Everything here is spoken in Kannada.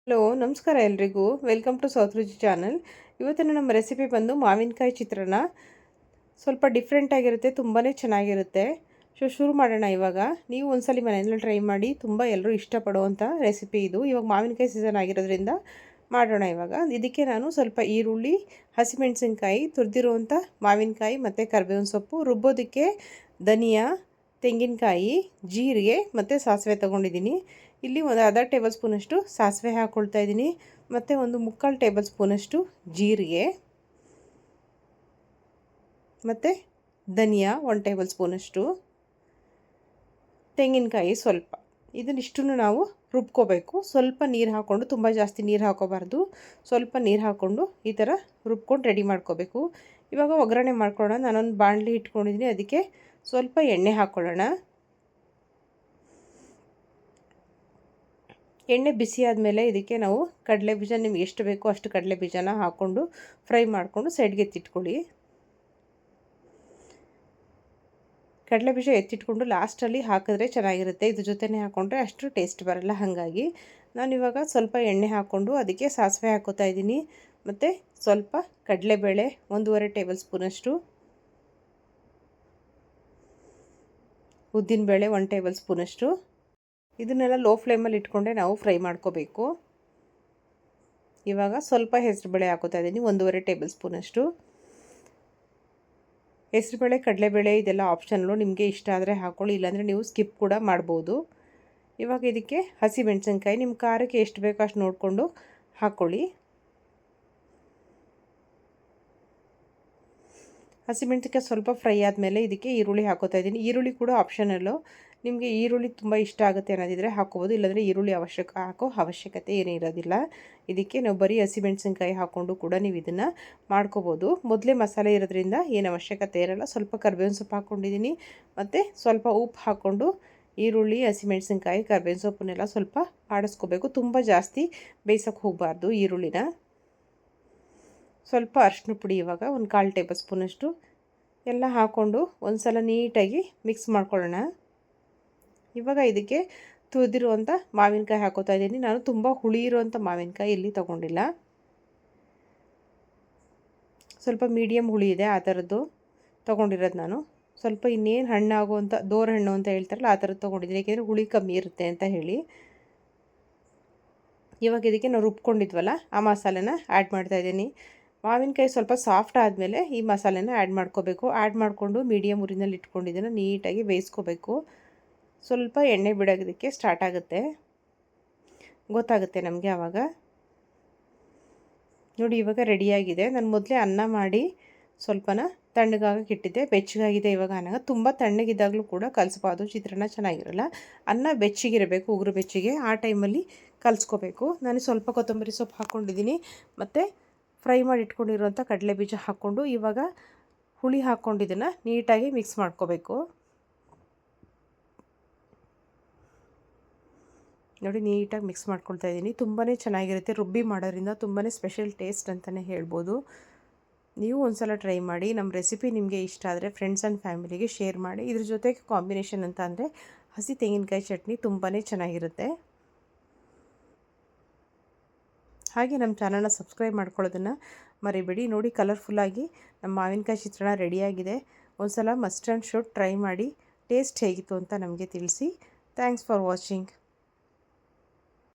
ಹಲೋ ನಮಸ್ಕಾರ ಎಲ್ರಿಗೂ ವೆಲ್ಕಮ್ ಟು ಸೌತ್ ರುಚಿ ಚಾನಲ್. ಇವತ್ತಿನ ನಮ್ಮ ರೆಸಿಪಿ ಬಂದು ಮಾವಿನಕಾಯಿ ಚಿತ್ರಾನ್ನ. ಸ್ವಲ್ಪ ಡಿಫ್ರೆಂಟ್ ಆಗಿರುತ್ತೆ, ತುಂಬಾ ಚೆನ್ನಾಗಿರುತ್ತೆ. ಶುರು ಮಾಡೋಣ. ಇವಾಗ ನೀವು ಒಂದ್ಸಲಿ ಮನೆಯಲ್ಲಿ ಟ್ರೈ ಮಾಡಿ, ತುಂಬ ಎಲ್ಲರೂ ಇಷ್ಟಪಡುವಂಥ ರೆಸಿಪಿ ಇದು. ಇವಾಗ ಮಾವಿನಕಾಯಿ ಸೀಸನ್ ಆಗಿರೋದ್ರಿಂದ ಮಾಡೋಣ. ಇವಾಗ ಇದಕ್ಕೆ ನಾನು ಸ್ವಲ್ಪ ಈರುಳ್ಳಿ, ಹಸಿಮೆಣಸಿನ್ಕಾಯಿ, ತುರಿದಿರುವಂಥ ಮಾವಿನಕಾಯಿ ಮತ್ತು ಕರಿಬೇವಿನ ಸೊಪ್ಪು, ರುಬ್ಬೋದಕ್ಕೆ ಧನಿಯಾ, ತೆಂಗಿನಕಾಯಿ, ಜೀರಿಗೆ ಮತ್ತು ಸಾಸಿವೆ ತೊಗೊಂಡಿದ್ದೀನಿ. ಇಲ್ಲಿ ಒಂದು ಅರ್ಧ ಟೇಬಲ್ ಸ್ಪೂನಷ್ಟು ಸಾಸಿವೆ ಹಾಕ್ಕೊಳ್ತಾ ಇದ್ದೀನಿ, ಮತ್ತು ಒಂದು ಮುಕ್ಕಾಲು ಟೇಬಲ್ ಸ್ಪೂನಷ್ಟು ಜೀರಿಗೆ, ಮತ್ತು ಧನಿಯಾ 1 ಟೇಬಲ್ ಸ್ಪೂನಷ್ಟು, ತೆಂಗಿನಕಾಯಿ ಸ್ವಲ್ಪ. ಇದನ್ನಿಷ್ಟನ್ನು ನಾವು ರುಬ್ಕೋಬೇಕು. ಸ್ವಲ್ಪ ನೀರು ಹಾಕ್ಕೊಂಡು, ತುಂಬ ಜಾಸ್ತಿ ನೀರು ಹಾಕೋಬಾರ್ದು, ಸ್ವಲ್ಪ ನೀರು ಹಾಕ್ಕೊಂಡು ಈ ಥರ ರುಬ್ಕೊಂಡು ರೆಡಿ ಮಾಡ್ಕೋಬೇಕು. ಇವಾಗ ಒಗ್ಗರಣೆ ಮಾಡ್ಕೊಳ್ಳೋಣ. ನಾನೊಂದು ಬಾಣಲಿ ಇಟ್ಕೊಂಡಿದ್ದೀನಿ, ಅದಕ್ಕೆ ಸ್ವಲ್ಪ ಎಣ್ಣೆ ಹಾಕ್ಕೊಳ್ಳೋಣ. ಎಣ್ಣೆ ಬಿಸಿ ಆದಮೇಲೆ ಇದಕ್ಕೆ ನಾವು ಕಡಲೆ ಬೀಜ, ನಿಮ್ಗೆ ಎಷ್ಟು ಬೇಕೋ ಅಷ್ಟು ಕಡಲೆ ಬೀಜನ ಹಾಕ್ಕೊಂಡು ಫ್ರೈ ಮಾಡಿಕೊಂಡು ಸೈಡ್ಗೆ ಎತ್ತಿಟ್ಕೊಳ್ಳಿ. ಕಡಲೆ ಬೀಜ ಎತ್ತಿಟ್ಕೊಂಡು ಲಾಸ್ಟಲ್ಲಿ ಹಾಕಿದ್ರೆ ಚೆನ್ನಾಗಿರುತ್ತೆ. ಇದ್ರ ಜೊತೆನೇ ಹಾಕ್ಕೊಂಡ್ರೆ ಅಷ್ಟು ಟೇಸ್ಟ್ ಬರಲ್ಲ. ಹಾಗಾಗಿ ನಾನಿವಾಗ ಸ್ವಲ್ಪ ಎಣ್ಣೆ ಹಾಕ್ಕೊಂಡು ಅದಕ್ಕೆ ಸಾಸಿವೆ ಹಾಕೋತಾ ಇದ್ದೀನಿ, ಮತ್ತು ಸ್ವಲ್ಪ ಕಡಲೆಬೇಳೆ 1.5 ಟೇಬಲ್ ಸ್ಪೂನಷ್ಟು, ಉದ್ದಿನಬೇಳೆ 1 ಟೇಬಲ್ ಸ್ಪೂನಷ್ಟು. ಇದನ್ನೆಲ್ಲ ಲೋ ಫ್ಲೇಮಲ್ಲಿ ಇಟ್ಕೊಂಡೆ ನಾವು ಫ್ರೈ ಮಾಡ್ಕೋಬೇಕು. ಇವಾಗ ಸ್ವಲ್ಪ ಹೆಸರುಬೇಳೆ ಹಾಕೋತಾ ಇದ್ದೀನಿ, 1.5 ಟೇಬಲ್ ಸ್ಪೂನಷ್ಟು. ಹೆಸರುಬೇಳೆ, ಕಡಲೆಬೇಳೆ ಇದೆಲ್ಲ ಆಪ್ಷನಲ್ಲು, ನಿಮಗೆ ಇಷ್ಟ ಆದರೆ ಹಾಕ್ಕೊಳ್ಳಿ, ಇಲ್ಲಾಂದರೆ ನೀವು ಸ್ಕಿಪ್ ಕೂಡ ಮಾಡ್ಬೋದು. ಇವಾಗ ಇದಕ್ಕೆ ಹಸಿಮೆಣಸಿನ್ಕಾಯಿ ನಿಮ್ಮ ಖಾರಕ್ಕೆ ಎಷ್ಟು ಬೇಕೋ ಅಷ್ಟು ನೋಡಿಕೊಂಡು ಹಾಕ್ಕೊಳ್ಳಿ. ಹಸಿಮೆಣಸಿನ್ಕಾಯಿ ಸ್ವಲ್ಪ ಫ್ರೈ ಆದಮೇಲೆ ಇದಕ್ಕೆ ಈರುಳ್ಳಿ ಹಾಕೋತಾ ಇದ್ದೀನಿ. ಈರುಳ್ಳಿ ಕೂಡ ಆಪ್ಷನಲ್ಲು, ನಿಮಗೆ ಈರುಳ್ಳಿ ತುಂಬ ಇಷ್ಟ ಆಗುತ್ತೆ ಅನ್ನೋದಿದ್ರೆ ಹಾಕ್ಕೋಬೋದು, ಇಲ್ಲಾಂದರೆ ಈರುಳ್ಳಿ ಹಾಕೋ ಅವಶ್ಯಕತೆ ಏನೂ ಇರೋದಿಲ್ಲ. ಇದಕ್ಕೆ ನಾವು ಬರೀ ಹಸಿಮೆಣಸಿನ್ಕಾಯಿ ಹಾಕ್ಕೊಂಡು ಕೂಡ ನೀವು ಇದನ್ನು ಮಾಡ್ಕೋಬೋದು. ಮೊದಲೇ ಮಸಾಲೆ ಇರೋದ್ರಿಂದ ಏನು ಅವಶ್ಯಕತೆ ಇರೋಲ್ಲ. ಸ್ವಲ್ಪ ಕರಿಬೇವಿನ ಸೊಪ್ಪು ಹಾಕ್ಕೊಂಡಿದ್ದೀನಿ, ಮತ್ತು ಸ್ವಲ್ಪ ಉಪ್ಪು ಹಾಕ್ಕೊಂಡು ಈರುಳ್ಳಿ, ಹಸಿಮೆಣಸಿನ್ಕಾಯಿ, ಕರಿಬೇವಿನ ಸೊಪ್ಪನ್ನೆಲ್ಲ ಸ್ವಲ್ಪ ಆಡಿಸ್ಕೋಬೇಕು. ತುಂಬ ಜಾಸ್ತಿ ಬೇಯಿಸೋಕ್ಕೆ ಹೋಗಬಾರ್ದು ಈರುಳ್ಳಿನ. ಸ್ವಲ್ಪ ಅರಿಶಿನ ಪುಡಿ ಇವಾಗ 1/4 ಟೇಬಲ್ ಸ್ಪೂನಷ್ಟು ಎಲ್ಲ ಹಾಕ್ಕೊಂಡು ಒಂದು ಸಲ ನೀಟಾಗಿ ಮಿಕ್ಸ್ ಮಾಡ್ಕೊಳ್ಳೋಣ. ಇವಾಗ ಇದಕ್ಕೆ ತುರಿದಿರುವಂಥ ಮಾವಿನಕಾಯಿ ಹಾಕೋತಾ ಇದ್ದೀನಿ. ನಾನು ತುಂಬ ಹುಳಿ ಇರುವಂಥ ಮಾವಿನಕಾಯಿ ಇಲ್ಲಿ ತೊಗೊಂಡಿಲ್ಲ, ಸ್ವಲ್ಪ ಮೀಡಿಯಮ್ ಹುಳಿ ಇದೆ ಆ ಥರದ್ದು ತೊಗೊಂಡಿರೋದು ನಾನು. ಸ್ವಲ್ಪ ಇನ್ನೇನು ಹಣ್ಣಾಗುವಂಥ ದೋರ ಹಣ್ಣು ಅಂತ ಹೇಳ್ತಾರಲ್ಲ ಆ ಥರದ್ದು ತೊಗೊಂಡಿದ್ದೀನಿ, ಏಕೆಂದರೆ ಹುಳಿ ಕಮ್ಮಿ ಇರುತ್ತೆ ಅಂತ ಹೇಳಿ. ಇವಾಗ ಇದಕ್ಕೆ ನಾವು ರುಬ್ಕೊಂಡಿದ್ವಲ್ಲ ಆ ಮಸಾಲೆನ ಆ್ಯಡ್ ಮಾಡ್ತಾಯಿದ್ದೀನಿ. ಮಾವಿನಕಾಯಿ ಸ್ವಲ್ಪ ಸಾಫ್ಟ್ ಆದಮೇಲೆ ಈ ಮಸಾಲೆನ ಆ್ಯಡ್ ಮಾಡ್ಕೋಬೇಕು. ಆ್ಯಡ್ ಮಾಡಿಕೊಂಡು ಮೀಡಿಯಮ್ ಉರಿನಲ್ಲಿ ಇಟ್ಕೊಂಡಿದ್ದನ್ನು ನೀಟಾಗಿ ಬೇಯಿಸ್ಕೋಬೇಕು. ಸ್ವಲ್ಪ ಎಣ್ಣೆ ಬಿಡೋದಕ್ಕೆ ಸ್ಟಾರ್ಟ್ ಆಗುತ್ತೆ, ಗೊತ್ತಾಗುತ್ತೆ ನಮಗೆ ಆವಾಗ. ನೋಡಿ ಇವಾಗ ರೆಡಿಯಾಗಿದೆ. ನಾನು ಮೊದಲೇ ಅನ್ನ ಮಾಡಿ ಸ್ವಲ್ಪನ ತಣ್ಣಗಾಗಕ್ಕೆ ಇಟ್ಟಿದ್ದೆ, ಬೆಚ್ಚಗಾಗಿದೆ ಇವಾಗ ಅನ್ನ. ತುಂಬ ತಣ್ಣಗಿದ್ದಾಗಲೂ ಕೂಡ ಕಲಿಸ್ಬಾರ್ದು, ಚಿತ್ರಾನ್ನ ಚೆನ್ನಾಗಿರಲ್ಲ. ಅನ್ನ ಬೆಚ್ಚಗಿರಬೇಕು, ಉಗುರು ಬೆಚ್ಚಗೆ, ಆ ಟೈಮಲ್ಲಿ ಕಲಿಸ್ಕೋಬೇಕು. ನಾನು ಸ್ವಲ್ಪ ಕೊತ್ತಂಬರಿ ಸೊಪ್ಪು ಹಾಕ್ಕೊಂಡಿದ್ದೀನಿ, ಮತ್ತು ಫ್ರೈ ಮಾಡಿ ಇಟ್ಕೊಂಡಿರುವಂಥ ಕಡಲೆ ಬೀಜ ಹಾಕ್ಕೊಂಡು ಇವಾಗ ಹುಳಿ ಹಾಕ್ಕೊಂಡಿದ್ದನ್ನು ನೀಟಾಗಿ ಮಿಕ್ಸ್ ಮಾಡ್ಕೋಬೇಕು. ನೋಡಿ ನೀಟಾಗಿ ಮಿಕ್ಸ್ ಮಾಡ್ಕೊಳ್ತಾ ಇದ್ದೀನಿ. ತುಂಬಾ ಚೆನ್ನಾಗಿರುತ್ತೆ, ರುಬ್ಬಿ ಮಾಡೋದ್ರಿಂದ ತುಂಬಾ ಸ್ಪೆಷಲ್ ಟೇಸ್ಟ್ ಅಂತಲೇ ಹೇಳ್ಬೋದು. ನೀವು ಒಂದು ಸಲ ಟ್ರೈ ಮಾಡಿ. ನಮ್ಮ ರೆಸಿಪಿ ನಿಮಗೆ ಇಷ್ಟ ಆದರೆ ಫ್ರೆಂಡ್ಸ್ ಆ್ಯಂಡ್ ಫ್ಯಾಮಿಲಿಗೆ ಶೇರ್ ಮಾಡಿ. ಇದ್ರ ಜೊತೆಗೆ ಕಾಂಬಿನೇಷನ್ ಅಂತ ಅಂದರೆ ಹಸಿ ತೆಂಗಿನಕಾಯಿ ಚಟ್ನಿ ತುಂಬಾ ಚೆನ್ನಾಗಿರುತ್ತೆ. ಹಾಗೆ ನಮ್ಮ ಚಾನಲ್ನ ಸಬ್ಸ್ಕ್ರೈಬ್ ಮಾಡ್ಕೊಳ್ಳೋದನ್ನು ಮರಿಬೇಡಿ. ನೋಡಿ ಕಲರ್ಫುಲ್ಲಾಗಿ ನಮ್ಮ ಮಾವಿನಕಾಯಿ ಚಿತ್ರಾನ್ನ ರೆಡಿಯಾಗಿದೆ. ಒಂದು ಸಲ ಮಸ್ಟ್ ಆ್ಯಂಡ್ ಶುಡ್ ಟ್ರೈ ಮಾಡಿ, ಟೇಸ್ಟ್ ಹೇಗಿತ್ತು ಅಂತ ನಮಗೆ ತಿಳಿಸಿ. Thanks for watching.